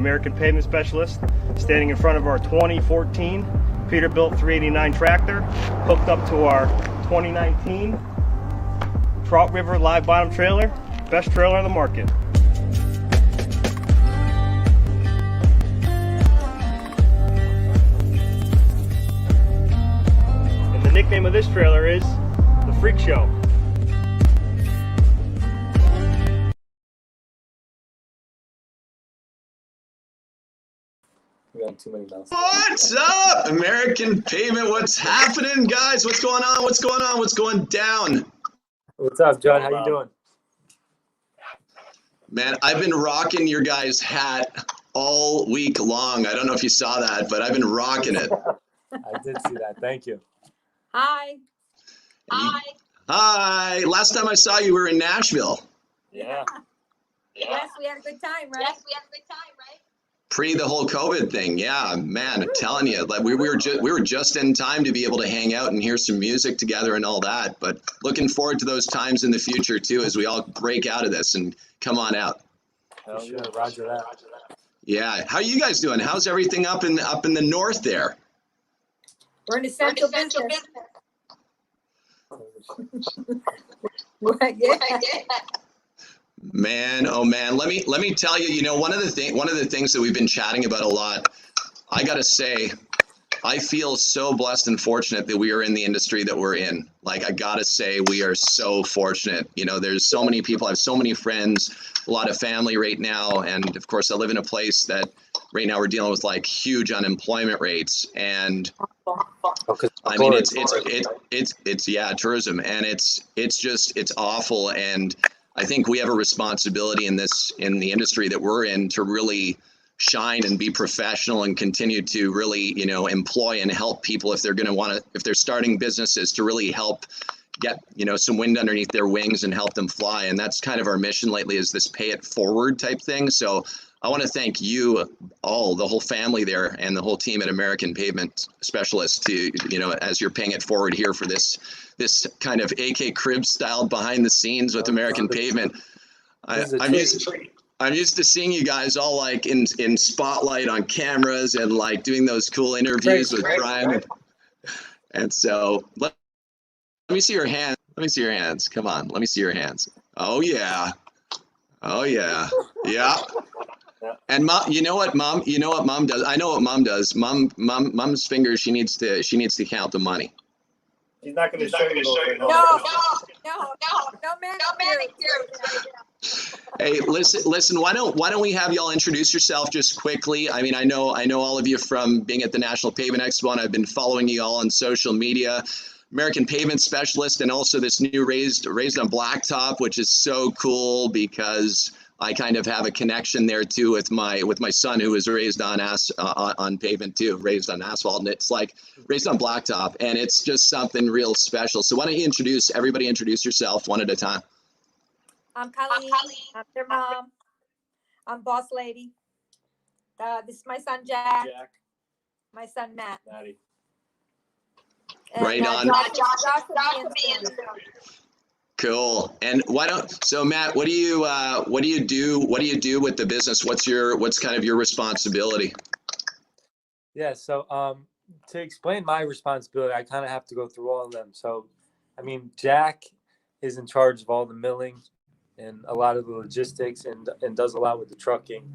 American Pavement Specialists, standing in front of our 2014 Peterbilt 389 tractor, hooked up to our 2019 Trout River live bottom trailer, best trailer on the market. And the nickname of this trailer is the Freak Show. What's up, American Pavement? What's happening, guys? What's going on? What's going on? What's going down? What's up, John? How you doing? Man, I've been rocking your guys' hat all week long. I don't know if you saw that, but I've been rocking it. I did see that. Thank you. Hi. Hi. Last time I saw you, we were in Nashville. Yeah. Yes, we had a good time, right? Pre the whole COVID thing. Yeah, man, I'm telling you, like we were just in time to be able to hang out and hear some music together and all that. But looking forward to those times in the future too, as we all break out of this and come on out. Hell yeah, roger that. Yeah. How are you guys doing? How's everything up in the north there? We're in essential business. Yeah. Man, oh man, let me tell you, you know, one of the things that we've been chatting about a lot, I gotta say, I feel so blessed and fortunate that we are in the industry that we're in. Like, I gotta say, we are so fortunate. You know, there's so many people, I have so many friends, a lot of family right now, and of course I live in a place that right now we're dealing with like huge unemployment rates, and I mean it's yeah, tourism, and it's awful. And I think we have a responsibility in the industry that we're in to really shine and be professional and continue to really, you know, employ and help people if they're starting businesses, to really help get, you know, some wind underneath their wings and help them fly. And that's kind of our mission lately, is this pay it forward type thing. So I want to thank you all, the whole family there, and the whole team at American Pavement Specialists, to, you know, as you're paying it forward here for this kind of AK CRIBS style behind the scenes with American Pavement. I'm used to seeing you guys all like in spotlight on cameras and like doing those cool interviews with Brian. And so let me see your hands. Let me see your hands. Come on, let me see your hands. Oh yeah. Oh yeah. Yeah. And mom, you know what mom does? I know what mom does. Mom's fingers, she needs to count the money. He's not going to show you. No manicure. Hey, listen. Why don't we have y'all introduce yourself just quickly? I mean, I know all of you from being at the National Pavement Expo, and I've been following you all on social media. American Pavement Specialist, and also this new raised on Blacktop, which is so cool because I kind of have a connection there too with my son, who was raised on pavement too, raised on asphalt, and it's like raised on Blacktop, and it's just something real special. So why don't you introduce yourself one at a time? I'm Colleen. I'm their mom. I'm boss lady. This is my son Jack. My son Matt. Maddie. And, right on. Josh will be in soon. Cool. And so Matt, what do you do with the business? What's kind of your responsibility? Yeah, so to explain my responsibility, I kind of have to go through all of them. So, I mean, Jack is in charge of all the milling and a lot of the logistics, and does a lot with the trucking.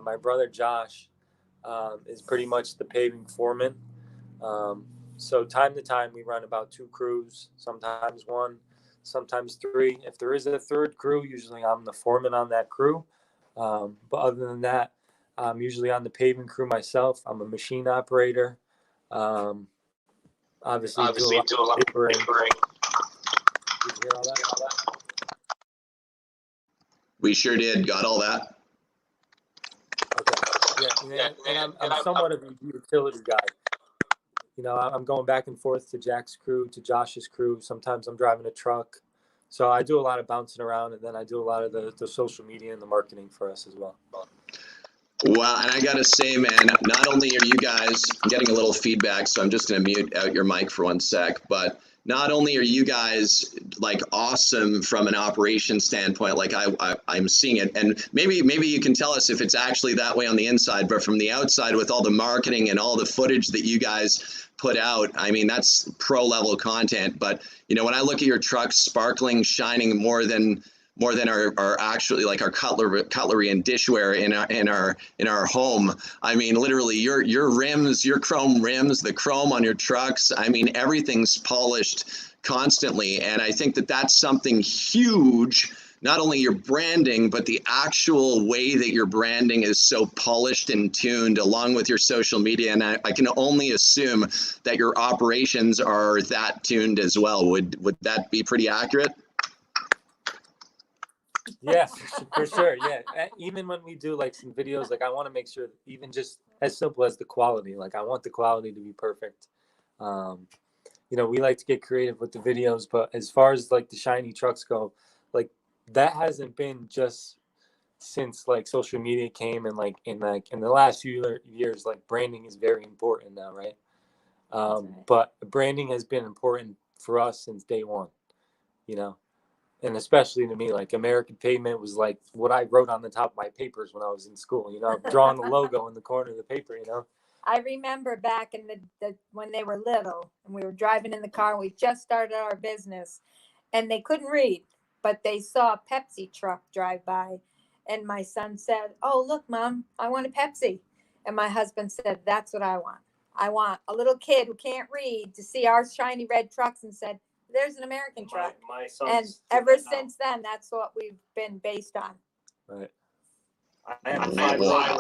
My brother Josh is pretty much the paving foreman. So time to time we run about 2 crews, sometimes 1. Sometimes 3. If there is a 3rd crew, usually I'm the foreman on that crew. But other than that, I'm usually on the paving crew myself. I'm a machine operator. Obviously do a lot of papering. Did you hear all that? We sure did. Got all that. Okay. Yeah, and I'm somewhat of a utility guy. You know, I'm going back and forth to Jack's crew, to Josh's crew. Sometimes I'm driving a truck. So I do a lot of bouncing around, and then I do a lot of the social media and the marketing for us as well. Wow. And I got to say, man, not only are you guys getting a little feedback, so I'm just going to mute out your mic for 1 sec, but not only are you guys like awesome from an operation standpoint, like I'm seeing it, and maybe you can tell us if it's actually that way on the inside, but from the outside with all the marketing and all the footage that you guys put out, I mean, that's pro level content. But you know, when I look at your trucks sparkling, shining more than our actually like our cutlery and dishware in our home. I mean, literally your rims, your chrome rims, the chrome on your trucks. I mean, everything's polished constantly. And I think that that's something huge, not only your branding, but the actual way that your branding is so polished and tuned along with your social media. And I can only assume that your operations are that tuned as well. Would that be pretty accurate? Yeah, for sure. Yeah. Even when we do like some videos, like I want to make sure, even just as simple as the quality, like I want the quality to be perfect. You know, we like to get creative with the videos, but as far as like the shiny trucks go, like that hasn't been just since like social media came, and like in the last few years, like branding is very important now, right? Right. But branding has been important for us since day one, you know. And especially to me, like American Pavement was like what I wrote on the top of my papers when I was in school, you know, drawing the logo in the corner of the paper, you know. I remember back in the when they were little and we were driving in the car and we just started our business and they couldn't read, but they saw a Pepsi truck drive by and my son said, "Oh, look, Mom, I want a Pepsi." And my husband said, "That's what I want. I want a little kid who can't read to see our shiny red trucks," and said, "There's an American truck." My And son's ever since then, that's what we've been based on. Right. I have a Wow.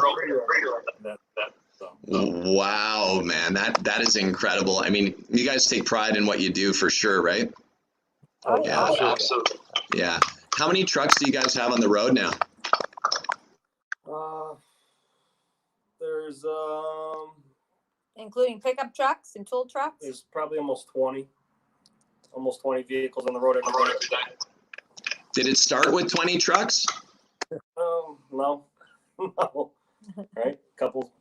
so. Wow, man, that is incredible. I mean, you guys take pride in what you do for sure, right? Oh, yeah. yeah. Absolutely. Yeah. How many trucks do you guys have on the road now? There's Including pickup trucks and tool trucks. there's probably almost 20 vehicles on the road every day. Did it start with 20 trucks? No, no, right? Couple,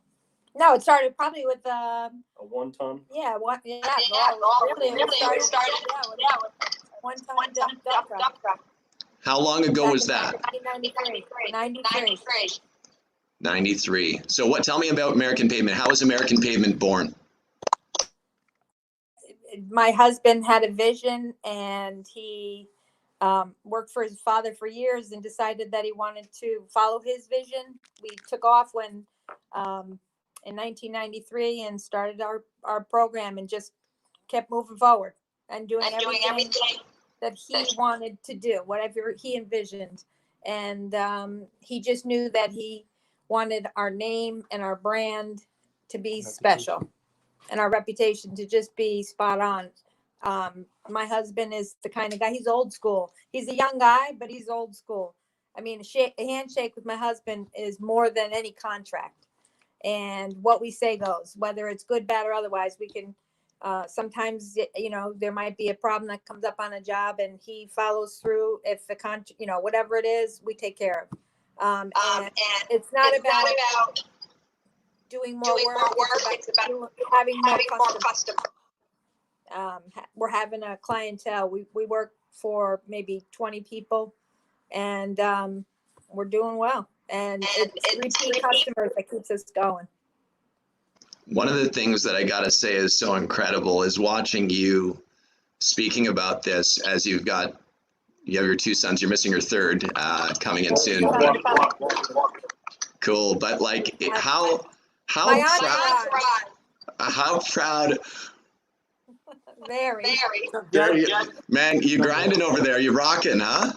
No, it started probably with a 1 ton. yeah, what? Yeah, really, it started yeah, with 1 ton dump truck. How long ago Back was in that? 1993. 93. So tell me about American Pavement. How was American Pavement born? My husband had a vision and he worked for his father for years and decided that he wanted to follow his vision. We took off when in 1993 and started our program and just kept moving forward and doing everything that he wanted to do, whatever he envisioned. And he just knew that he wanted our name and our brand to be special and our reputation to just be spot on. My husband is the kind of guy, he's old school. He's a young guy, but he's old school. I mean, a handshake with my husband is more than any contract. And what we say goes, whether it's good, bad, or otherwise. We can sometimes, you know, there might be a problem that comes up on a job and he follows through. If the you know, whatever it is, we take care of. And it's not about doing more work. It's about having more customers. We're having a clientele. We work for maybe 20 people and we're doing well. And it's repeat customers that keeps us going. One of the things that I gotta say is so incredible is watching you speaking about this as you have your 2 sons. You're missing your third coming in soon. Cool, but like how proud. Very. Man, you grinding over there. You rocking, huh?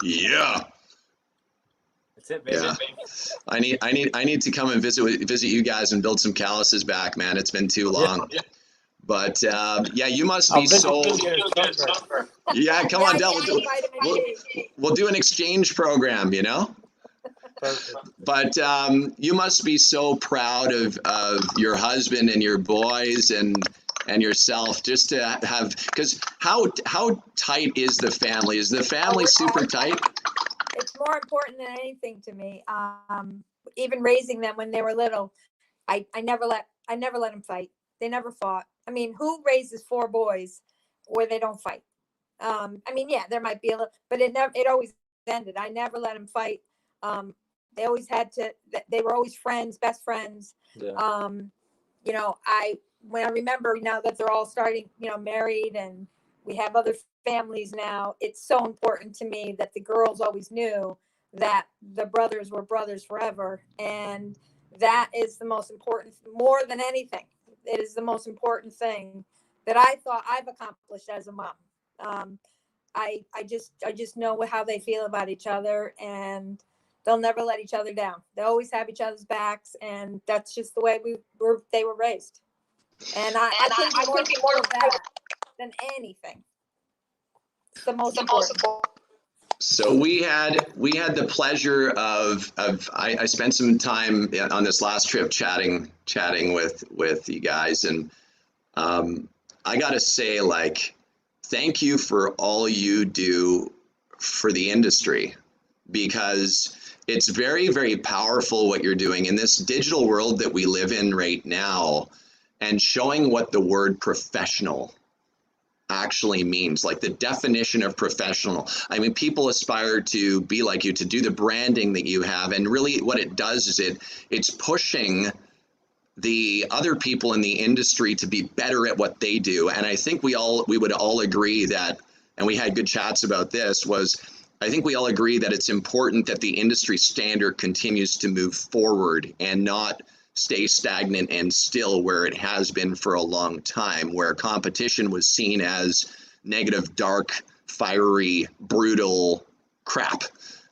Yeah. That's it, baby. Yeah. I need to come and visit you guys and build some calluses back, man. It's been too long. Yeah. But yeah, you must be so. Yeah, come on down. We'll do an exchange program, you know. Perfect. But you must be so proud of your husband and your boys and yourself, just to have, because how tight is the family? Is the family super tight? It's more important than anything to me. Even raising them when they were little, I never let them fight. They never fought. I mean, who raises 4 boys where they don't fight. I mean, yeah, there might be a little, but it always ended. I never let them fight. They always they were always friends, best friends. Yeah. You know, when I remember now that they're all starting, you know, married and we have other families now, it's so important to me that the girls always knew that the brothers were brothers forever. And that is the most important, more than anything. It is the most important thing that I thought I've accomplished as a mom. I just know how they feel about each other, and they'll never let each other down. They always have each other's backs, and that's just the way they were raised. And I couldn't be more proud of that than anything. It's the most important. So we had the pleasure of I spent some time on this last trip chatting with you guys, and I gotta say, like, thank you for all you do for the industry, because it's very, very powerful what you're doing in this digital world that we live in right now, and showing what the word professional actually means, like the definition of professional. I mean, people aspire to be like you, to do the branding that you have, and really what it does is it's pushing the other people in the industry to be better at what they do. And I think we would all agree that, and we had good chats about this, was I think we all agree that it's important that the industry standard continues to move forward and not stay stagnant and still where it has been for a long time, where competition was seen as negative, dark, fiery, brutal crap.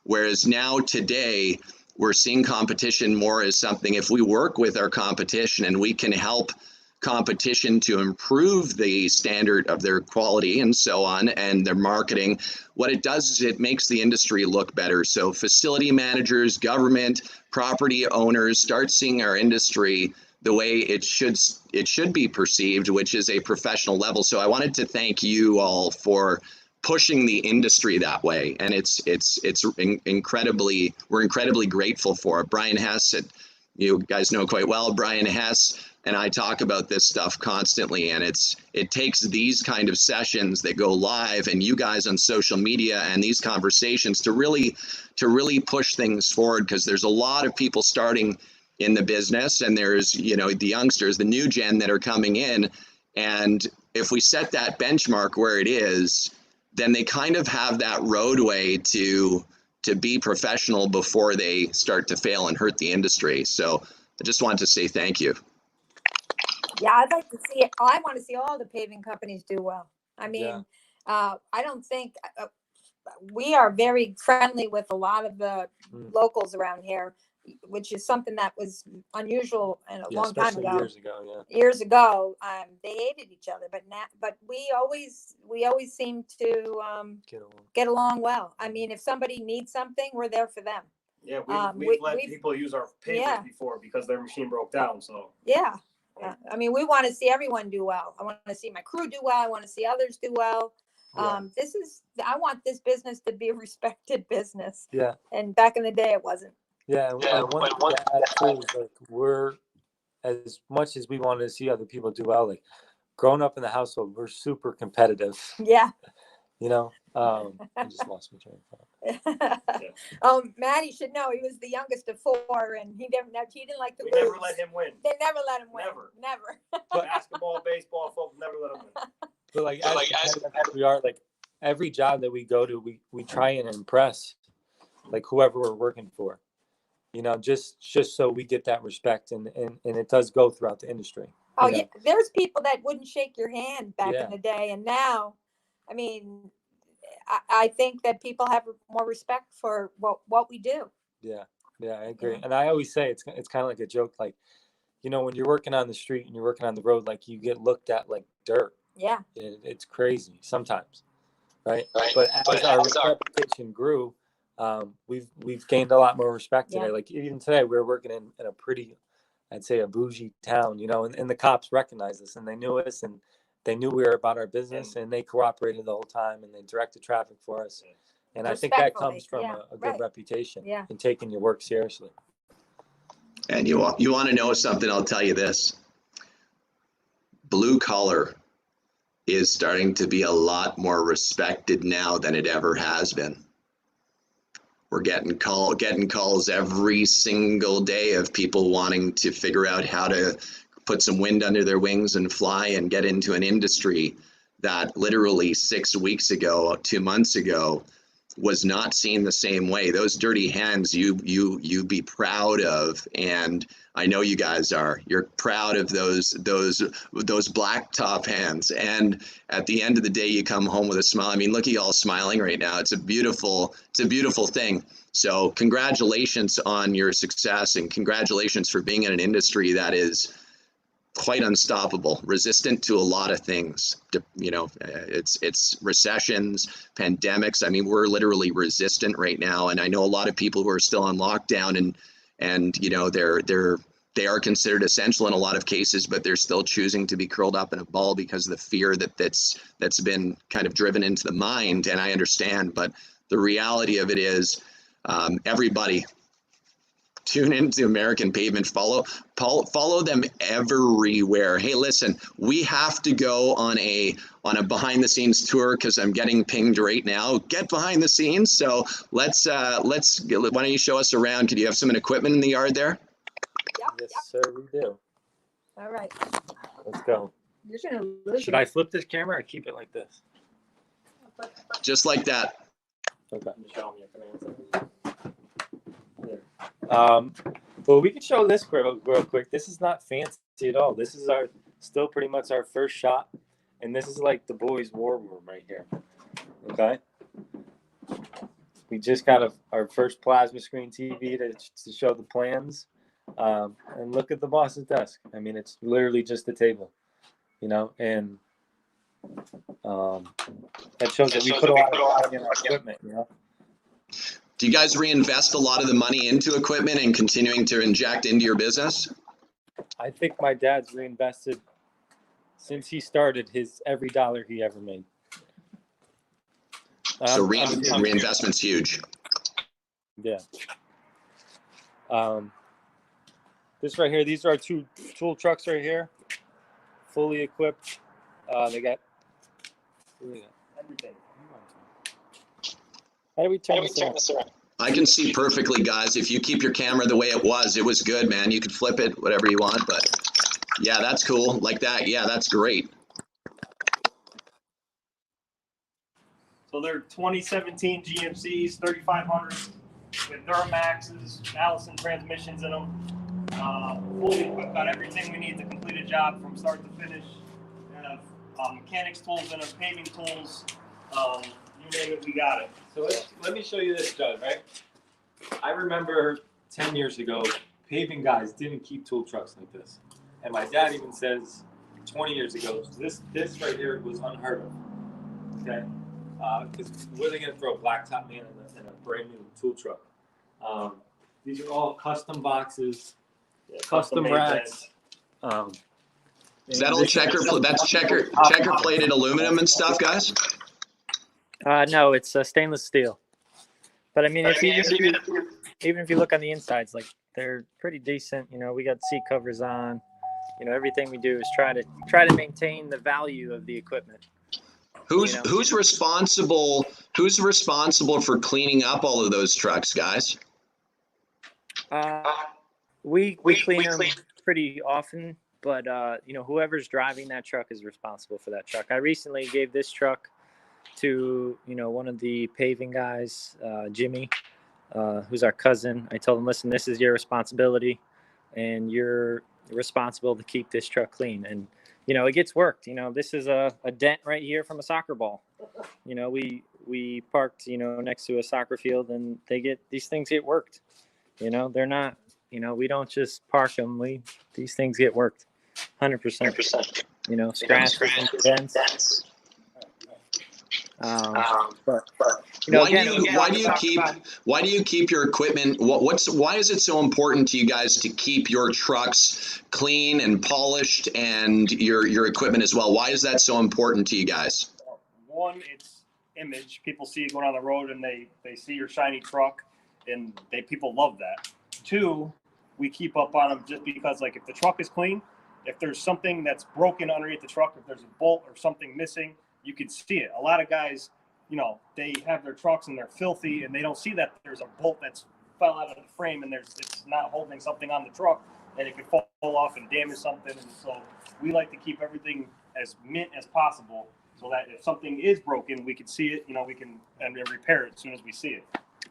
Whereas now today, we're seeing competition more as something, if we work with our competition and we can help competition to improve the standard of their quality and so on, and their marketing, what it does is it makes the industry look better. So facility managers, government, property owners start seeing our industry the way it should be perceived, which is a professional level. So I wanted to thank you all for pushing the industry that way, and we're incredibly grateful for it. Brian Hess, you guys know quite well, Brian Hess and I talk about this stuff constantly, and it takes these kind of sessions that go live and you guys on social media and these conversations to really push things forward, because there's a lot of people starting in the business, and there's, you know, the youngsters, the new gen that are coming in, and if we set that benchmark where it is, then they kind of have that roadway to be professional before they start to fail and hurt the industry. So I just wanted to say thank you. Yeah, I'd like to see it. I want to see all the paving companies do well. I mean, I don't think we are very friendly with a lot of the locals around here, which is something that was unusual and a long time ago. Years ago, they hated each other, but we always seem to get along well. I mean, if somebody needs something, we're there for them. Yeah, we've let people use our pavers before because their machine broke down. So yeah. I mean, we want to see everyone do well. I want to see my crew do well. I want to see others do well. I want this business to be a respected business. Yeah. And back in the day, it wasn't. Yeah. One thing to add too is, like, we're, as much as we want to see other people do well, like, growing up in the household, we're super competitive. Yeah. You know, I just lost my train of thought. Matty should know he was the youngest of four, and he didn't like to lose. Never let him win. They never let him win. Never. Basketball, baseball, football, never let him win. But as we are, like, every job that we go to, we try and impress, like, whoever we're working for. You know, just so we get that respect, and it does go throughout the industry. Oh yeah, there's people that wouldn't shake your hand back in the day, and now, I mean, I think that people have more respect for what we do. Yeah, I agree. Yeah. And I always say it's kind of like a joke, like, you know, when you're working on the street and you're working on the road, like, you get looked at like dirt. Yeah, it's crazy sometimes, right? But as our reputation grew, we've gained a lot more respect today. Like, even today, we're working in a pretty, I'd say, a bougie town, you know, and the cops recognized us, and they knew us, and they knew we were about our business, and they cooperated the whole time, and they directed traffic for us. And I think that comes from a good reputation and taking your work seriously. And you want to know something? I'll tell you this: blue collar is starting to be a lot more respected now than it ever has been. We're getting calls every single day of people wanting to figure out how to put some wind under their wings and fly and get into an industry that literally 6 weeks ago, 2 months ago, was not seen the same way. Those dirty hands you be proud of, and I know you guys are. You're proud of those blacktop hands, and at the end of the day you come home with a smile. I mean, look at you all smiling right now. It's a beautiful thing. So congratulations on your success, and congratulations for being in an industry that is quite unstoppable, resistant to a lot of things. You know, it's recessions, pandemics. I mean, we're literally resistant right now. And I know a lot of people who are still on lockdown, and you know, they are considered essential in a lot of cases, but they're still choosing to be curled up in a ball because of the fear that's been kind of driven into the mind. And I understand, but the reality of it is, everybody, tune into American Pavement. Follow them everywhere. Hey, listen, we have to go on a behind the scenes tour because I'm getting pinged right now. Get behind the scenes. So let's why don't you show us around? Could you have some equipment in the yard there? Yes, sir, we do. All right. Let's go. You're gonna lose. Should I flip this camera or keep it like this? Just like that. Okay. Well, we can show this real quick. This is not fancy at all. This is still pretty much our first shot, and this is like the boys' war room right here. Okay. We just got our first plasma screen TV to show the plans, and look at the boss's desk. I mean, it's literally just a table, you know, and that shows that we put a lot of money in our equipment, you know. Do you guys reinvest a lot of the money into equipment and continuing to inject into your business? I think my dad's reinvested since he started every dollar he ever made. So reinvestment's huge. Yeah. This right here, these are our two tool trucks right here, fully equipped. They got everything. How do we turn this around? I can see perfectly, guys. If you keep your camera the way it was good, man. You could flip it, whatever you want, but yeah, that's cool. Like that. Yeah, that's great. So they're 2017 GMCs, 3500 with Duramaxes, Allison transmissions in them. Fully equipped, got everything we need to complete a job from start to finish. We have mechanics tools in them, paving tools. You name it, we got it. So let me show you this, Judd, right? I remember 10 years ago, paving guys didn't keep tool trucks like this. And my dad even says 20 years ago, this right here was unheard of. Okay? Because where are they going to throw a blacktop man in a brand new tool truck? These are all custom boxes, custom racks. Is that all checker plated aluminum and stuff, guys? No, it's stainless steel. But I mean, even if you look on the insides, like they're pretty decent. You know, we got seat covers on. You know, everything we do is try to maintain the value of the equipment. Who's responsible for cleaning up all of those trucks, guys? We clean them pretty often, but you know, whoever's driving that truck is responsible for that truck. I recently gave this truck to, you know, one of the paving guys, Jimmy, who's our cousin. I told him, listen, this is your responsibility, and you're responsible to keep this truck clean. And you know, it gets worked. You know, this is a dent right here from a soccer ball. You know, we parked, you know, next to a soccer field, and these things get worked. You know, they're not, you know, we don't just park them. These things get worked 100%. You know, scratches and dents. But you know, why do you keep your equipment? Why is it so important to you guys to keep your trucks clean and polished, and your equipment as well? Why is that so important to you guys? One, it's image. People see you going on the road and they see your shiny truck, and people love that. Two, we keep up on them just because, like, if the truck is clean, if there's something that's broken underneath the truck, if there's a bolt or something missing, you can see it. A lot of guys, you know, they have their trucks and they're filthy and they don't see that there's a bolt that's fell out of the frame and it's not holding something on the truck and it could fall off and damage something. And so we like to keep everything as mint as possible so that if something is broken, we can see it, you know, we can and repair it as soon as we see it.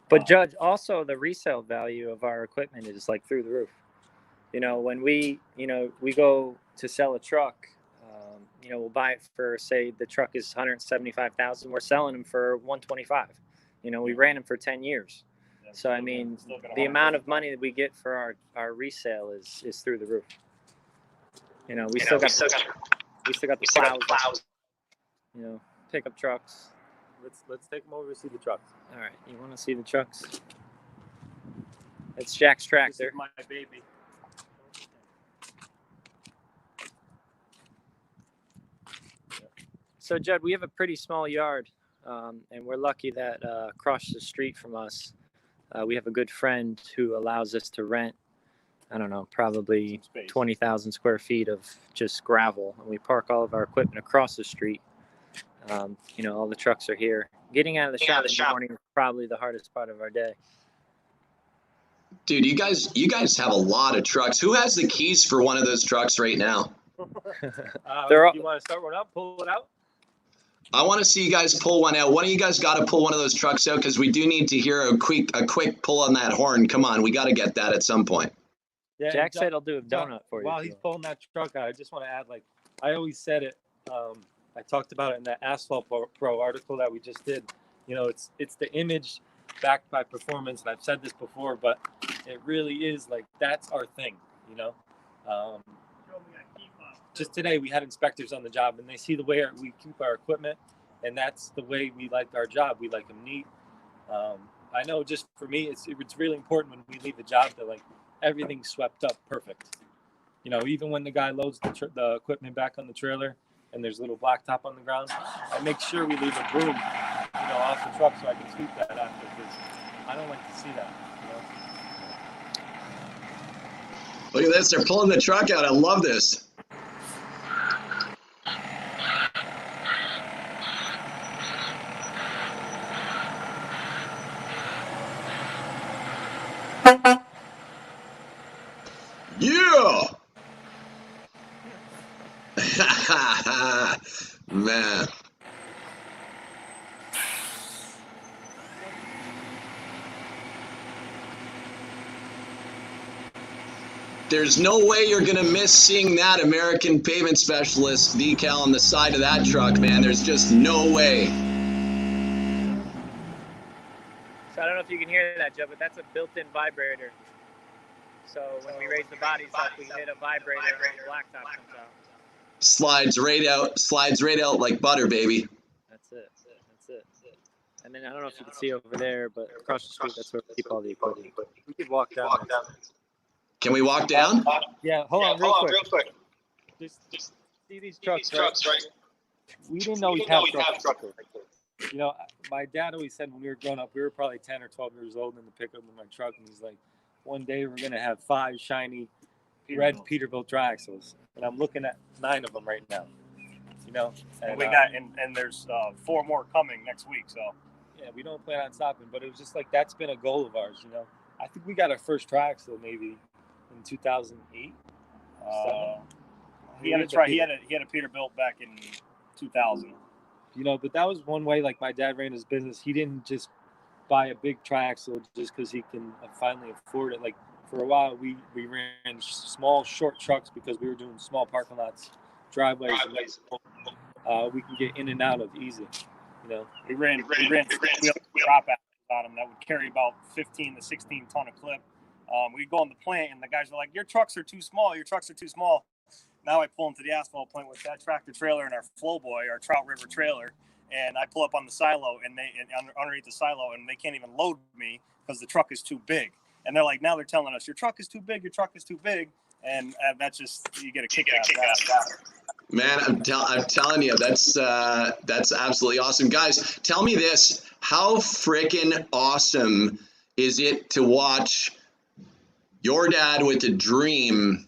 But Judge, also the resale value of our equipment is like through the roof. You know, when we go to sell a truck, you know, we'll buy it for, say the truck is $175,000. We're selling them for $125,000. You know, we ran them for 10 years. So, I mean, the amount of money that we get for our resale is through the roof. You know, we still got the plows, you know, pickup trucks. Let's take them over to see the trucks. All right, you want to see the trucks? It's Jack's This tractor. is my baby. So, Judd, we have a pretty small yard, and we're lucky that across the street from us, we have a good friend who allows us to rent, I don't know, probably 20,000 square feet of just gravel. And we park all of our equipment across the street. You know, all the trucks are here. Getting out of the shop in the morning is probably the hardest part of our day. Dude, you guys have a lot of trucks. Who has the keys for one of those trucks right now? You They're all- want to start one up? Pull it out? I want to see you guys pull one out. One of you guys got to pull one of those trucks out because we do need to hear a quick pull on that horn. Come on, we got to get that at some point. Yeah, Jack said he'll do a donut for you. While he's pulling that truck out, I just want to add, like, I always said it. I talked about it in that Asphalt Pro article that we just did. You know, it's the image backed by performance, and I've said this before, but it really is like that's our thing. You know, just today we had inspectors on the job, and they see the way we keep our equipment, and that's the way we like our job. We like them neat. I know, just for me, it's really important when we leave the job that like everything's swept up perfect. You know, even when the guy loads the equipment back on the trailer and there's a little blacktop on the ground, I make sure we leave a broom, you know, off the truck so I can sweep that after, because I don't like to see that, you know. Look at this. They're pulling the truck out. I love this. Yeah. Man. There's no way you're going to miss seeing that American Pavement Specialists decal on the side of that truck, man. There's just no way. So I don't know if you can hear that, Joe, but that's a built-in vibrator. So when we raise the bodies up, we hit a vibrator and the blacktop comes out. Slides right out like butter, baby. That's it. And then I don't know if you can see over there, but across the street, that's where we keep all the equipment. We could walk down. Can we walk down? Yeah, hold on real quick. Just see these trucks, right? We didn't always have trucks. You know, my dad always said when we were growing up, we were probably 10 or 12 years old in the pickup in my truck, and he's like, one day we're gonna have 5 shiny red Peterbilt triaxles, and I'm looking at 9 of them right now. You know, And we got and there's 4 more coming next week. So yeah, we don't plan on stopping, but it was just like that's been a goal of ours. You know, I think we got our first triaxle maybe in 2008. he had a Peterbilt back in 2000. You know, but that was one way. Like my dad ran his business. He didn't just buy a big triaxle just because he can finally afford it. Like for a while, we ran small, short trucks because we were doing small parking lots, driveways. And we can get in and out of easy. You know, We ran drop out on them that would carry about 15 to 16 ton of clip. We'd go in the plant and the guys were like, "Your trucks are too small. Your trucks are too small." Now I pull into the asphalt plant with that tractor trailer and our Flowboy, our Trout River trailer, and I pull up on the silo and underneath the silo, and they can't even load me because the truck is too big. And they're like, now they're telling us, "Your truck is too big. Your truck is too big." And that's just, you get a kick out of that. Man, I'm telling you, that's absolutely awesome. Guys, tell me this. How freaking awesome is it to watch your dad with a dream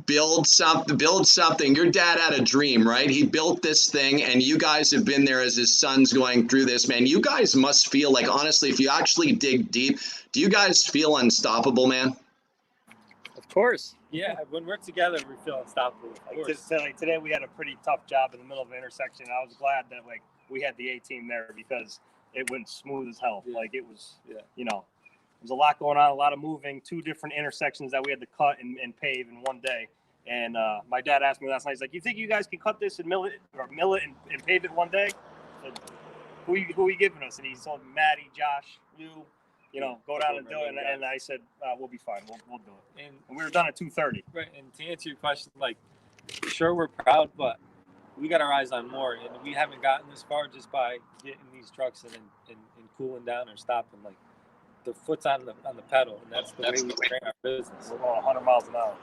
Build something. Your dad had a dream, right? He built this thing, and you guys have been there as his son's going through this, man. You guys must feel like, honestly, if you actually dig deep, do you guys feel unstoppable, man? Of course. Yeah, when we're together, we feel unstoppable. Like today we had a pretty tough job in the middle of an intersection. I was glad that like we had the A team there because it went smooth as hell. Yeah. Like it was, you know, there's a lot going on, a lot of moving, 2 different intersections that we had to cut and pave in one day. And my dad asked me last night, he's like, "You think you guys can cut this and mill it and pave it one day?" I said, who are you giving us? And he told me, Maddie, Josh, you know, go down and do it. And I said, we'll be fine. We'll do it. And we were done at 2:30. Right. And to answer your question, like, sure, we're proud, but we got our eyes on more. And we haven't gotten this far just by getting these trucks and cooling down or stopping. Like, the foot's on the pedal, and that's the way we train our business. We're going 100 miles an hour.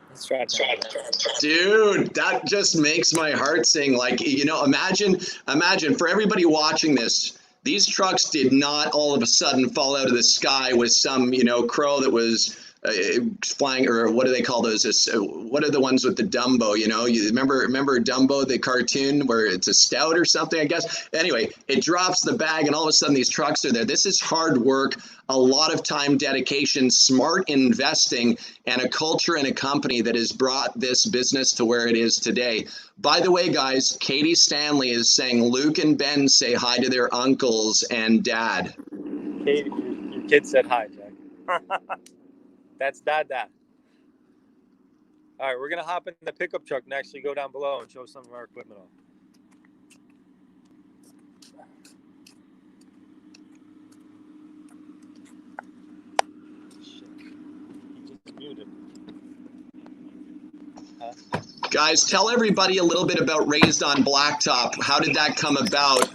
That's right. Dude, that just makes my heart sing. Like, you know, imagine for everybody watching this, these trucks did not all of a sudden fall out of the sky with some, you know, crow that was flying, or what do they call those? What are the ones with the Dumbo? You know, you remember Dumbo, the cartoon, where it's a stout or something, I guess. Anyway, it drops the bag, and all of a sudden these trucks are there. This is hard work, a lot of time, dedication, smart investing, and a culture and a company that has brought this business to where it is today. By the way, guys, Katie Stanley is saying Luke and Ben say hi to their uncles and dad. Katie, your kid said hi, Jack. That's Dad. All right, we're going to hop in the pickup truck and actually go down below and show some of our equipment off. He just muted. Guys, tell everybody a little bit about Raised on Blacktop. How did that come about?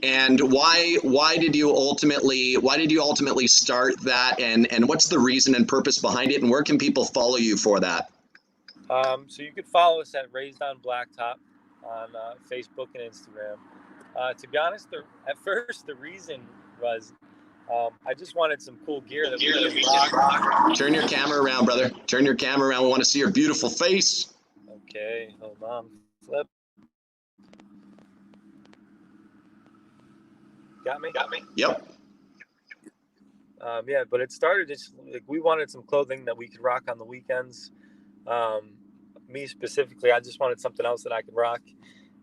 And why did you ultimately start that, and what's the reason and purpose behind it, and where can people follow you for that? So you could follow us at Raised on Blacktop on Facebook and Instagram. To be honest, at first the reason was I just wanted some cool gear that we could rock. Turn your camera around, brother. Turn your camera around. We want to see your beautiful face. Okay, hold on. Flip. Got me? Yep. Yeah, but it started just like we wanted some clothing that we could rock on the weekends. Me specifically, I just wanted something else that I could rock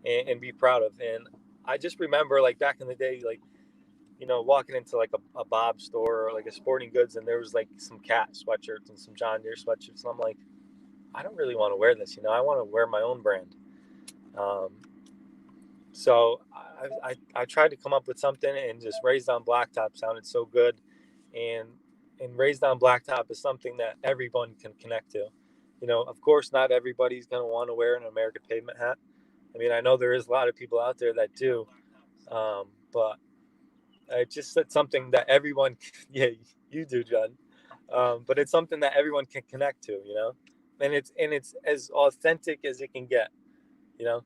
and be proud of. And I just remember, like, back in the day, like, you know, walking into like a Bob store or like a sporting goods, and there was like some Cat sweatshirts and some John Deere sweatshirts, and I'm like, I don't really want to wear this, you know. I want to wear my own brand. So I tried to come up with something, and just Raised on Blacktop sounded so good. And Raised on Blacktop is something that everyone can connect to. You know, of course, not everybody's going to want to wear an American Pavement hat. I mean, I know there is a lot of people out there that do. But it's just something that everyone, yeah, you do, John. But it's something that everyone can connect to, you know, and it's as authentic as it can get, you know.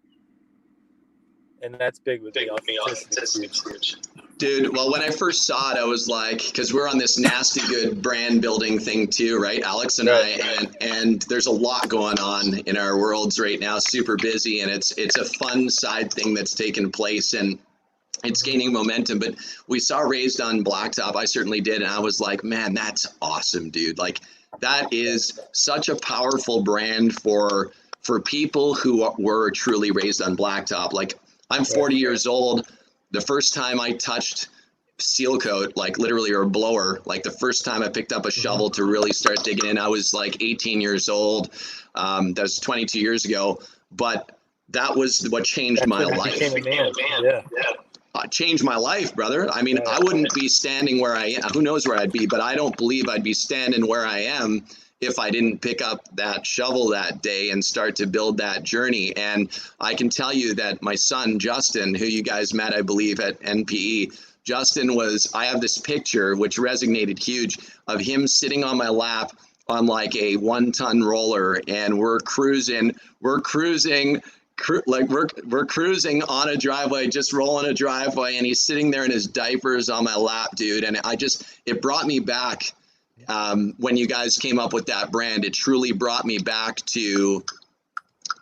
And that's big with me. Dude, well, when I first saw it, I was like, because we're on this nasty good brand building thing too, right? Alex and I, and there's a lot going on in our worlds right now, super busy, and it's a fun side thing that's taken place, and it's gaining momentum. But we saw Raised on Blacktop, I certainly did, and I was like, man, that's awesome, dude. Like, that is such a powerful brand for people who were truly raised on blacktop. Like, I'm 40 years old. The first time I touched seal coat, like literally, or a blower, like the first time I picked up a shovel to really start digging in, I was like 18 years old. That was 22 years ago. But that was what changed my life. Changed my life, brother. I mean, I wouldn't be standing where I am. Who knows where I'd be, but I don't believe I'd be standing where I am if I didn't pick up that shovel that day and start to build that journey. And I can tell you that my son, Justin, who you guys met, I believe, at NPE, Justin I have this picture which resonated huge of him sitting on my lap on like a 1-ton roller, and we're cruising on a driveway, just rolling a driveway, and he's sitting there in his diapers on my lap, dude. And it brought me back when you guys came up with that brand, it truly brought me back to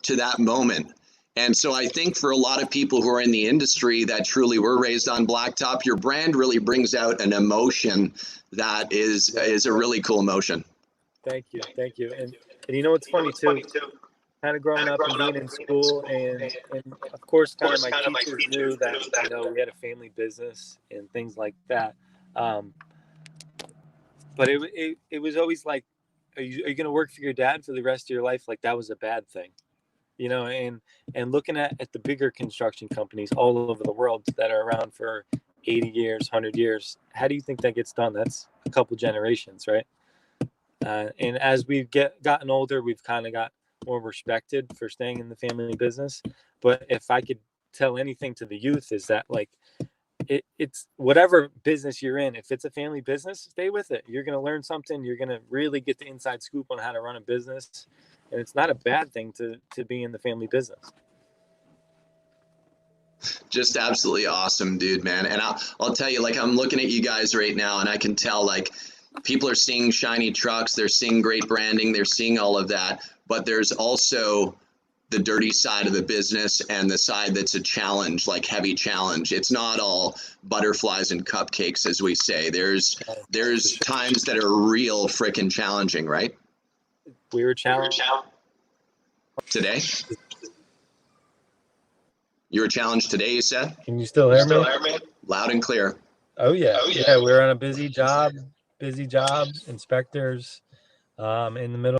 that moment. And so I think for a lot of people who are in the industry that truly were raised on Blacktop, your brand really brings out an emotion that is a really cool emotion. Thank you. And you know what's funny too? Kind of growing up and being in school, and of course, kind of my teachers knew that, you know, we had a family business and things like that. But it was always like, are you going to work for your dad for the rest of your life? Like that was a bad thing, you know. And looking at the bigger construction companies all over the world that are around for 80 years, 100 years, how do you think that gets done? That's a couple generations, right? And as we've gotten older, we've kind of got more respected for staying in the family business. But if I could tell anything to the youth, is that like it's whatever business you're in, if it's a family business, stay with it. You're going to learn something. You're going to really get the inside scoop on how to run a business, and it's not a bad thing to be in the family business. Just absolutely awesome, dude, man. And I'll tell you, like, I'm looking at you guys right now, and I can tell, like, people are seeing shiny trucks, they're seeing great branding, they're seeing all of that, but there's also the dirty side of the business and the side that's a challenge, like heavy challenge. It's not all butterflies and cupcakes, as we say. There's times that are real freaking challenging, right? We were challenged today. You were challenged today, you said? Can you still hear me? Loud and clear. Oh yeah. We're on a busy job, inspectors, in the middle.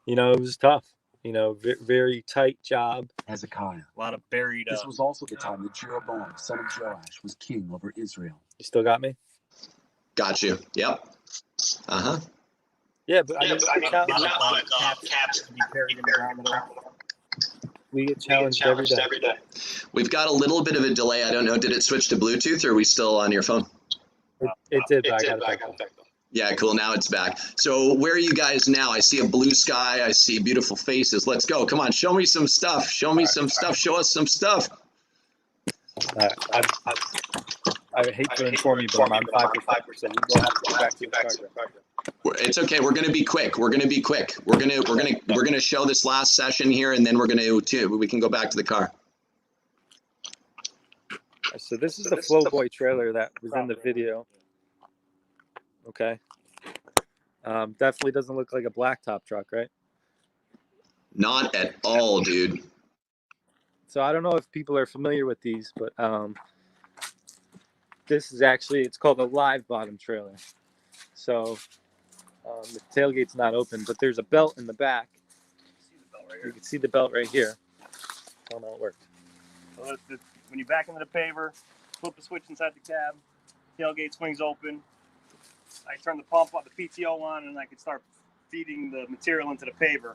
You know, it was tough. You know, very tight job. Hezekiah. A lot of buried. This was also the time that Jeroboam, son of Joash, was king over Israel. You still got me? Got you. Yep. Uh-huh. Yeah, but I mean, caps to be buried in the ground. We get challenged every day. We've got a little bit of a delay. I don't know. Did it switch to Bluetooth, or are we still on your phone? It did, but I got it back. Yeah, cool. Now it's back. So where are you guys now? I see a blue sky. I see beautiful faces. Let's go. Come on. Show me some stuff. Show me some stuff. Show us some stuff. I hate to inform you, but I'm 5%. You will have to go back to the charger. It's okay. We're going to be quick. We're going to show this last session here, and then we can go back to the car. So this is the Flowboy trailer that was in the video. Okay. Definitely doesn't look like a blacktop truck, right? Not at all, dude. So I don't know if people are familiar with these, but this is actually, it's called a live bottom trailer. So the tailgate's not open, but there's a belt in the back. You can see the belt right here. I don't know how it worked. So when you back into the paver, flip the switch inside the cab, tailgate swings open. I turn the pump on, the PTO on, and I can start feeding the material into the paver.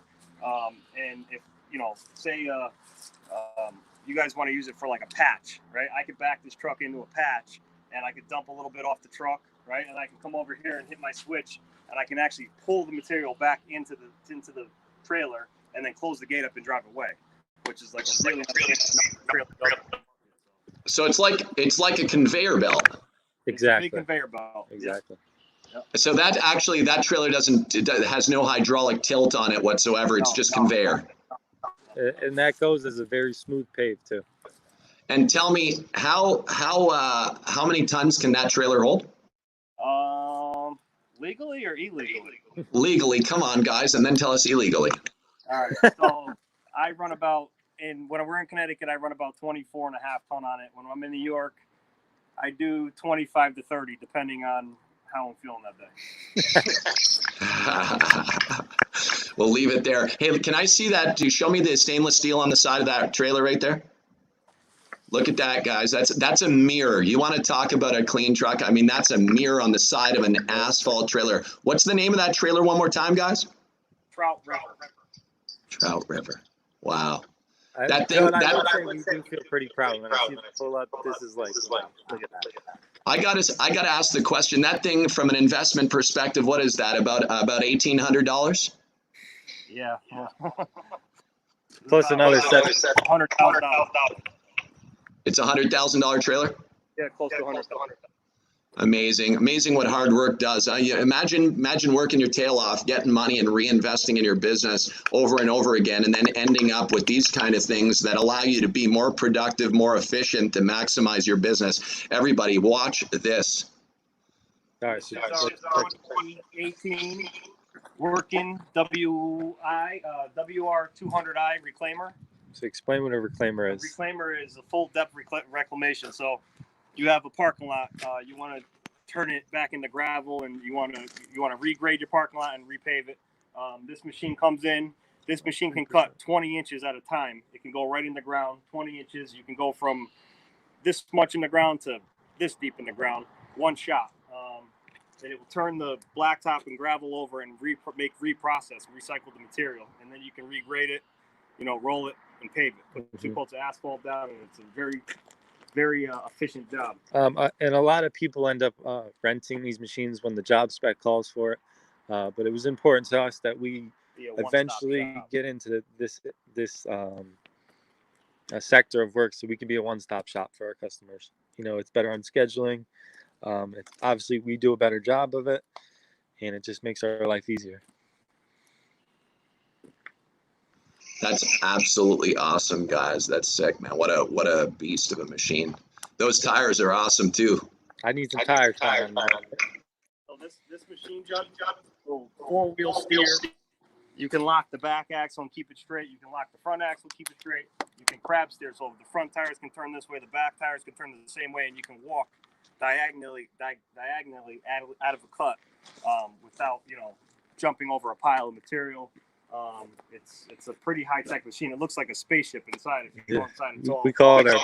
And if, you know, say you guys want to use it for like a patch, right? I could back this truck into a patch, and I could dump a little bit off the truck, right? And I can come over here and hit my switch, and I can actually pull the material back into the trailer, and then close the gate up and drive away, which is like a really trailer. So it's like a conveyor belt. Exactly. Big conveyor belt. Exactly. Yep. So that trailer has no hydraulic tilt on it whatsoever. It's just conveyor. And that goes as a very smooth pave too. And tell me, how many tons can that trailer hold? Legally or illegally? Legally, come on, guys, and then tell us illegally. All right. So I run about, when we're in Connecticut, I run about 24.5 ton on it. When I'm in New York, I do 25 to 30, depending on how I'm feeling that day. We'll leave it there. Hey, can I see that? Do you show me the stainless steel on the side of that trailer right there? Look at that, guys. That's a mirror. You want to talk about a clean truck? I mean, that's a mirror on the side of an asphalt trailer. What's the name of that trailer one more time, guys? Trout River. Trout River. Wow. I do feel pretty proud when I see the pull up. This is like, look at that. I gotta ask the question. That thing, from an investment perspective, what is that? About $1,800? Yeah. Plus another $100,000. It's a $100,000 trailer. Yeah, close to 100,000. Amazing what hard work does. Imagine working your tail off, getting money and reinvesting in your business over and over again, and then ending up with these kind of things that allow you to be more productive, more efficient, to maximize your business. Everybody watch this. All right, so It's our 18 working WR200i reclaimer. so explain what a reclaimer A is. reclaimer is a full depth reclamation. So you have a parking lot, you want to turn it back into gravel, and you want to regrade your parking lot and repave it. This machine comes in. This machine can cut 20 inches at a time. It can go right in the ground, 20 inches. You can go from this much in the ground to this deep in the ground, one shot. And it will turn the blacktop and gravel over and reprocess, recycle the material, and then you can regrade it, roll it and pave it. Put 2 coats of asphalt down, and it's a very, very efficient job. And a lot of people end up renting these machines when the job spec calls for it. But it was important to us that we eventually get into this sector of work, so we can be a one-stop shop for our customers. It's better on scheduling. It's obviously we do a better job of it, and it just makes our life easier. That's absolutely awesome, guys. That's sick, man. What a beast of a machine. Those tires are awesome too. I need some tires. So this machine, Judd, will 4-wheel steer. You can lock the back axle and keep it straight. You can lock the front axle, keep it straight. You can crab steer, so the front tires can turn this way, the back tires can turn the same way, and you can walk diagonally out of a cut without jumping over a pile of material. It's a pretty high-tech machine. It looks like a spaceship inside. If you go inside, it's all. We call it our.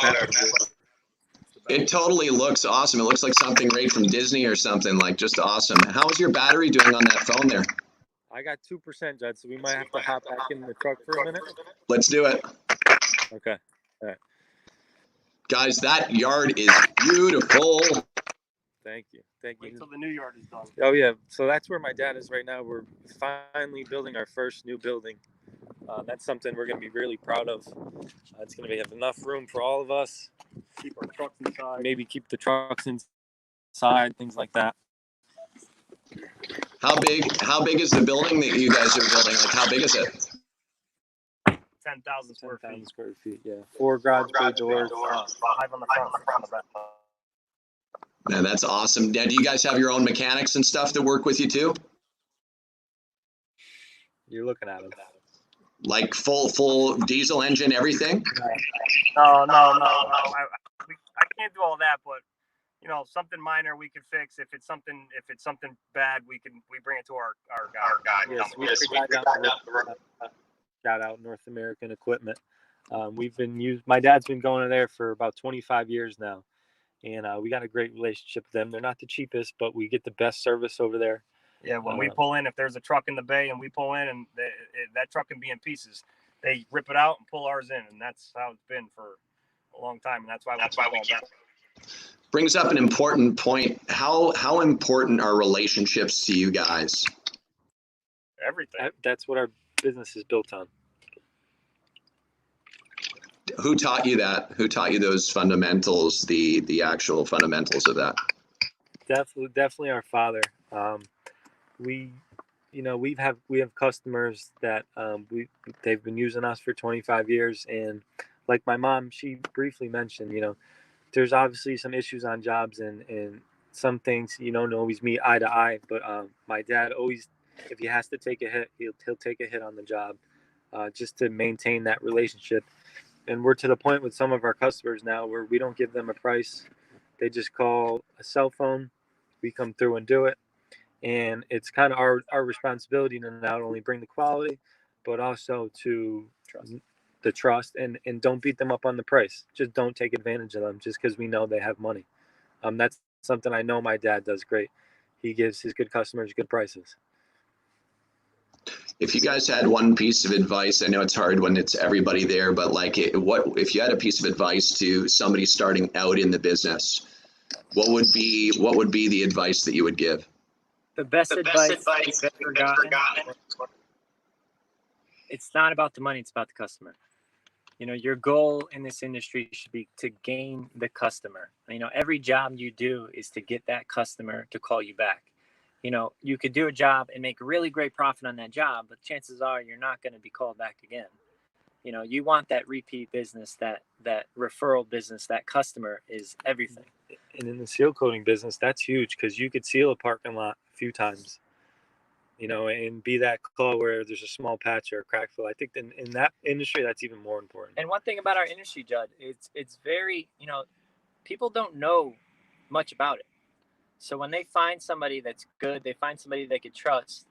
It totally looks awesome. It looks like something right from Disney or something, like just awesome. How's your battery doing on that phone there? I got 2%, Judd, so we might have to hop back in the truck for a minute. Let's do it. Okay. All right. Guys, that yard is beautiful. Thank you. Wait till the new yard is done. Oh, yeah. So that's where my dad is right now. We're finally building our first new building. That's something we're going to be really proud of. It's going to have enough room for all of us. Keep our trucks inside. Maybe keep the trucks inside, things like that. How big is the building that you guys are building? Like, how big is it? 10,000 square feet. Square feet, yeah. 4 garage bay doors. 5 on the front, 5 on the back. Man, that's awesome. Dad, do you guys have your own mechanics and stuff that work with you too? You're looking at them. Like full diesel engine, everything? No. I can't do all that, but something minor we could fix. If it's something bad, we bring it to our guy. Yes, shout out North American Equipment. My dad's been going there for about 25 years now, and we got a great relationship with them. They're not the cheapest, but we get the best service over there. Yeah, when we pull in, if there's a truck in the bay and we pull in and that truck can be in pieces, they rip it out and pull ours in, and that's how it's been for a long time, and that's why we keep it. Brings up an important point. How important are relationships to you guys? Everything. That's what our business is built on. Who taught you that? Who taught you those fundamentals, the actual fundamentals of that? Definitely our father. We have customers that they've been using us for 25 years, and like my mom, she briefly mentioned, there's obviously some issues on jobs and some things don't always meet eye to eye, but my dad always, if he has to take a hit, he'll take a hit on the job, just to maintain that relationship. And we're to the point with some of our customers now where we don't give them a price. They just call a cell phone. We come through and do it. And it's kind of our responsibility to not only bring the quality, but also to the trust, and don't beat them up on the price. Just don't take advantage of them just because we know they have money. That's something I know my dad does great. He gives his good customers good prices. If you guys had one piece of advice, I know it's hard when it's everybody there, but what if you had a piece of advice to somebody starting out in the business, what would be the advice that you would give? The best advice I've ever gotten. It's not about the money; it's about the customer. You know, your goal in this industry should be to gain the customer. You know, every job you do is to get that customer to call you back. You know, you could do a job and make a really great profit on that job, but chances are you're not going to be called back again. You know, you want that repeat business, that referral business, that customer is everything. And in the seal coating business, that's huge because you could seal a parking lot a few times, you know, and be that call where there's a small patch or a crack fill. I think in that industry, that's even more important. And one thing about our industry, Judd, it's very, you know, people don't know much about it. So when they find somebody that's good, they find somebody they could trust,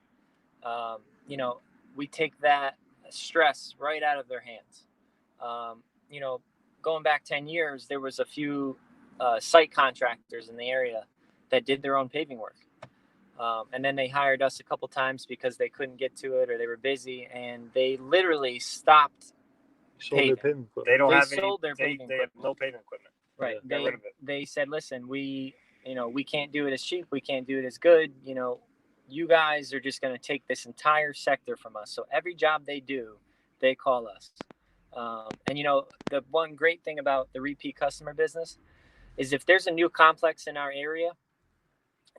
you know, we take that stress right out of their hands. You know, going back 10 years, there was a few site contractors in the area that did their own paving work. And then they hired us a couple times because they couldn't get to it or they were busy, and they literally stopped paving. They don't They have sold any, their they, paving they have equipment. no paving equipment. Right. Got rid of it. They said, listen, we can't do it as cheap. We can't do it as good. You know, you guys are just going to take this entire sector from us. So every job they do, they call us. And, you know, the one great thing about the repeat customer business is if there's a new complex in our area,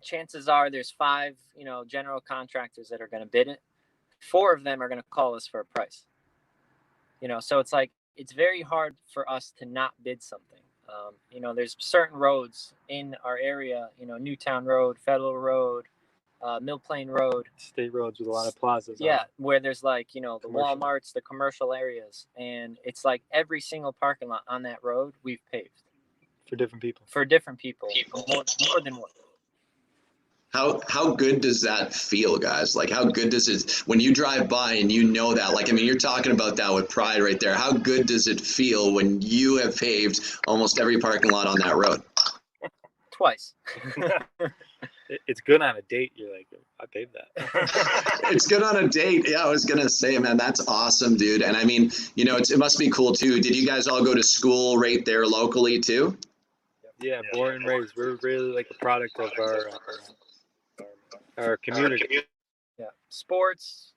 chances are there's 5, you know, general contractors that are going to bid it. 4 of them are going to call us for a price. You know, so it's like, it's very hard for us to not bid something. You know, there's certain roads in our area, you know, Newtown Road, Federal Road, Mill Plain Road. State roads with a lot of plazas. Yeah, where there's like, you know, the Commercial. Walmarts, the commercial areas. And it's like every single parking lot on that road we've paved. For different people. For different people. More than one. How good does that feel, guys? Like, how good does it, when you drive by and you know that, like, I mean, you're talking about that with pride right there. How good does it feel when you have paved almost every parking lot on that road? Twice. It's good on a date. You're like, I paved that. It's good on a date. Yeah, I was going to say, man, that's awesome, dude. And I mean, you know, it must be cool too. Did you guys all go to school right there locally too? Yeah, born and raised. We're really like a product of our community. Yeah, sports,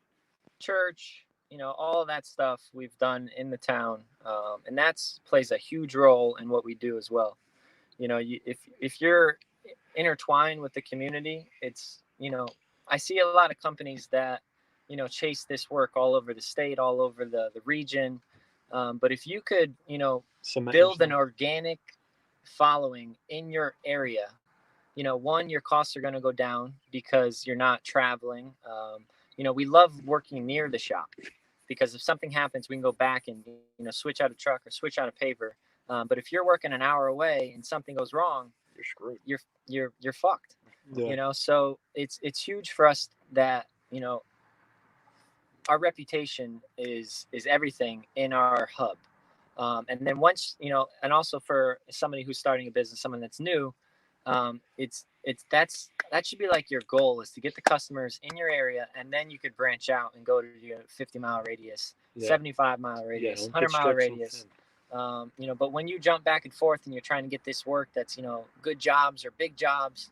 church, you know, all of that stuff we've done in the town, and that's plays a huge role in what we do as well. You know, if you're intertwined with the community, it's, you know, I see a lot of companies that, you know, chase this work all over the state, all over the region, but if you could, you know, build an organic following in your area, you know, one, your costs are going to go down because you're not traveling. You know, we love working near the shop because if something happens, we can go back and, you know, switch out a truck or switch out a paver. But if you're working an hour away and something goes wrong, You're screwed. You're fucked. Yeah. You know, so it's huge for us that, you know, our reputation is everything in our hub. And then once, you know, and also for somebody who's starting a business, someone that's new, that should be like your goal, is to get the customers in your area, and then you could branch out and go to your 50-mile radius, 75-mile radius, 100-mile radius. You know, but when you jump back and forth and you're trying to get this work that's, you know, good jobs or big jobs,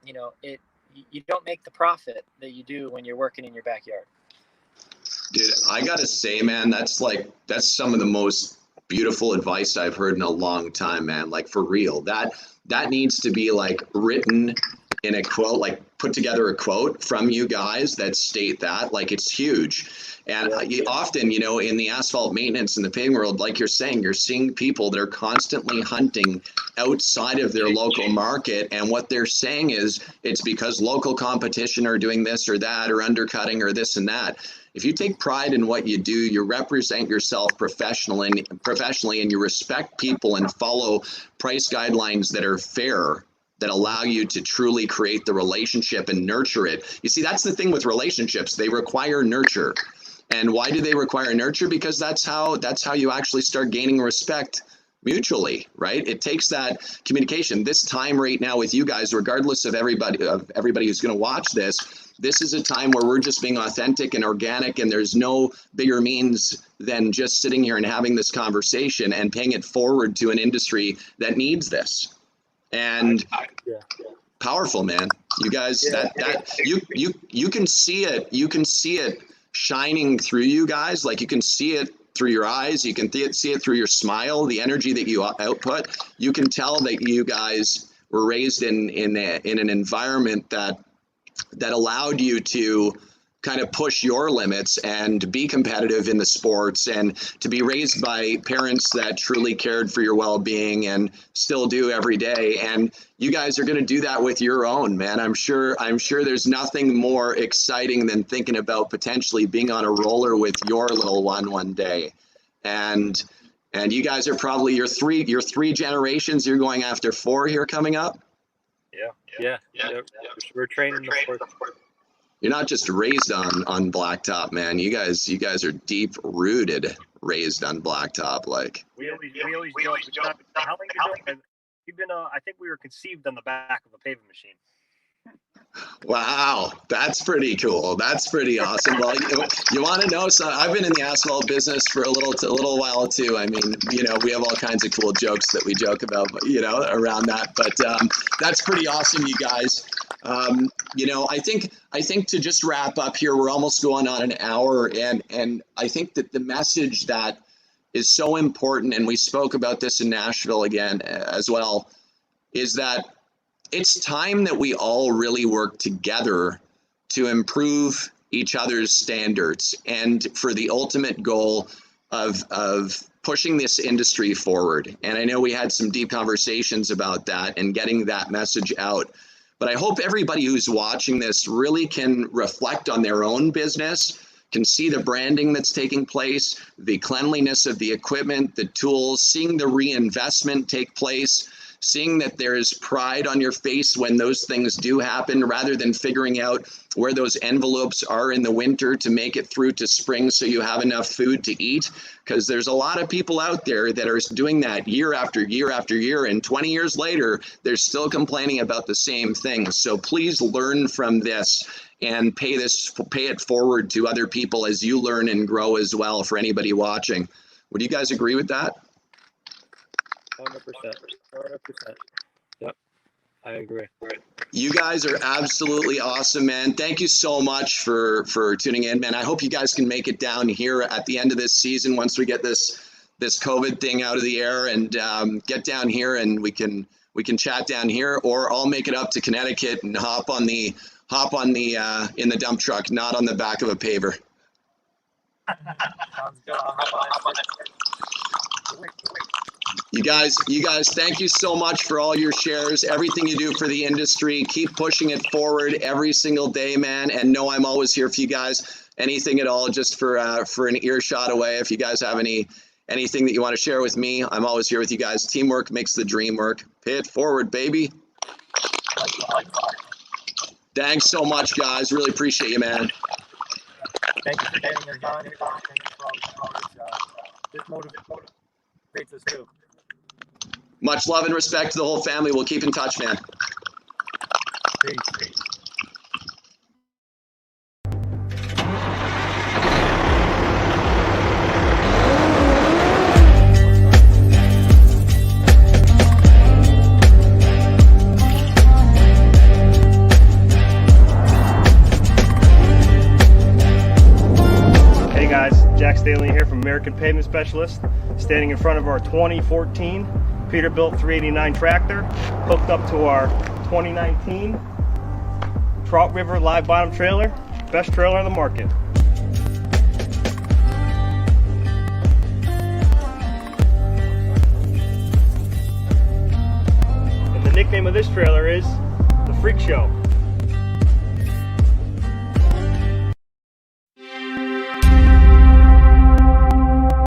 you know, you don't make the profit that you do when you're working in your backyard. Dude, I gotta say, man, that's some of the most beautiful advice I've heard in a long time, man. Like, for real, that needs to be like written in a quote, like put together a quote from you guys that state that. Like, it's huge. And often, you know, in the asphalt maintenance and the paving world, like you're saying, you're seeing people that are constantly hunting outside of their local market. And what they're saying is it's because local competition are doing this or that or undercutting or this and that. If you take pride in what you do, you represent yourself professionally, and you respect people and follow price guidelines that are fair, that allow you to truly create the relationship and nurture it. You see, that's the thing with relationships. They require nurture. And why do they require nurture? Because that's how you actually start gaining respect mutually, right? It takes that communication. This time right now with you guys, regardless of everybody who's going to watch this is a time where we're just being authentic and organic, and there's no bigger means than just sitting here and having this conversation and paying it forward to an industry that needs this. And powerful, man. You guys, you can see it shining through you guys. Like, you can see it through your eyes. You can see it through your smile, the energy that you output. You can tell that you guys were raised in an environment that allowed you to kind of push your limits and be competitive in the sports, and to be raised by parents that truly cared for your well-being and still do every day. And you guys are going to do that with your own, man. I'm sure there's nothing more exciting than thinking about potentially being on a roller with your little one day. And you guys are probably your three generations. You're going after 4 here coming up. Yeah. We're training the fourth. You're not just raised on Blacktop, man. You guys are deep rooted, raised on Blacktop. Like We always joke. How long you doing? We've been. I think we were conceived on the back of a paving machine. wow, that's pretty cool. That's pretty awesome. Well, you want to know? So I've been in the asphalt business for a little while too. I mean, we have all kinds of cool jokes that we joke about, around that. But that's pretty awesome, you guys. I think to just wrap up here, we're almost going on an hour, and I think that the message that is so important, and we spoke about this in Nashville again as well, is that it's time that we all really work together to improve each other's standards, and for the ultimate goal of pushing this industry forward. And I know we had some deep conversations about that and getting that message out. But I hope everybody who's watching this really can reflect on their own business, can see the branding that's taking place, the cleanliness of the equipment, the tools, seeing the reinvestment take place, seeing that there is pride on your face when those things do happen, rather than figuring out where those envelopes are in the winter to make it through to spring so you have enough food to eat. Because there's a lot of people out there that are doing that year after year after year, and 20 years later, they're still complaining about the same things. So please learn from this and pay it forward to other people as you learn and grow as well, for anybody watching. Would you guys agree with that? 100%. Yep, I agree. You guys are absolutely awesome, man. Thank you so much for tuning in, man. I hope you guys can make it down here at the end of this season once we get this COVID thing out of the air, and get down here, and we can chat down here, or I'll make it up to Connecticut and hop on the in the dump truck, not on the back of a paver. Sounds good. I'll hop on it. You guys, thank you so much for all your shares, everything you do for the industry. Keep pushing it forward every single day, man. And know I'm always here for you guys. Anything at all, just for an earshot away. If you guys have anything that you want to share with me, I'm always here with you guys. Teamwork makes the dream work. Pay it forward, baby. Thanks so much, guys. Really appreciate you, man. Thank you for getting us on. This motivates us too. Much love and respect to the whole family. We'll keep in touch, man. Peace. Hey guys, Jack Stanley here from American Pavement Specialists, standing in front of our 2014 Peterbilt 389 tractor, hooked up to our 2019 Trout River live bottom trailer, best trailer on the market. And the nickname of this trailer is the Freak Show.